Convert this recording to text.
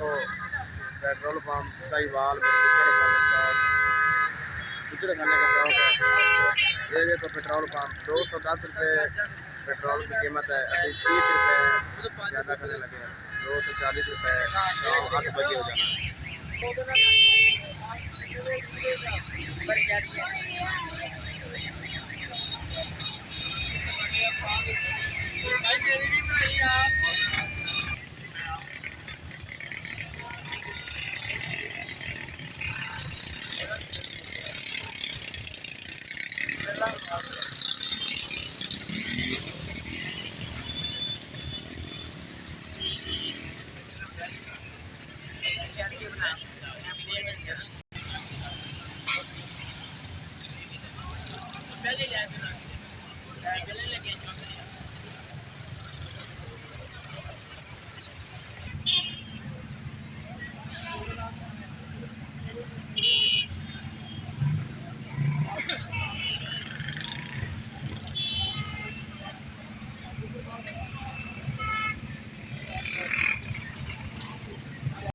Petrol pump Sahiwal में गुजरखाने का चौक है। ये देखो पेट्रोल पंप 210 रुपये पेट्रोल की कीमत है। अभी 30 रुपये ज़्यादा करने लगे हैं। 240 रुपये 8 बजे हो जाना।